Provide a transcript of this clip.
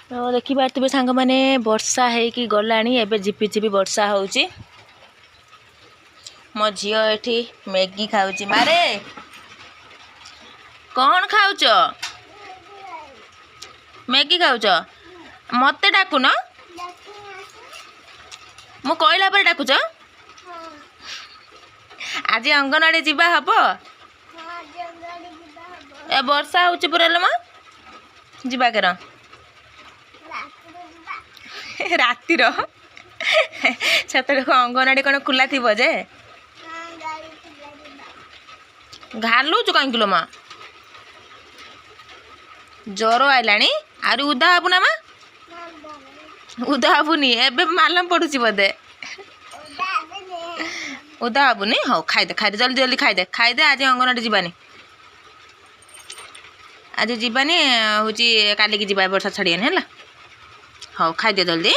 तो देखिपे सांग मैंने वर्षा है गलानी एबे झिपी झिपी वर्षा होउची। मो झियो एठी मैगी खाऊची। मारे कौन खाऊच? मैगी खाऊच? मते डाकु न मु कहला पर डाकुच। आज अंगनवाड़ी जीवा हब ए वर्षा होउची पुरा लो मा जीवा केर रातिर छतरे अंगनवाड़ी कौन खुला थी जे घालुचु कहीं किलो माँ ज्वर आइलानी आरी उदा हबु ना माँ उदा हबुनी एबे मालम पड़ुची बोधे उदा हबुनी। हाँ खाइदे जल्दी जल्दी खाइदे आज अंगनवाड़ी जीवानी आज जीवानी हूँ काली की जीवा वर्षा छाड़ियानी है। हाँ खाइदे जल्दी।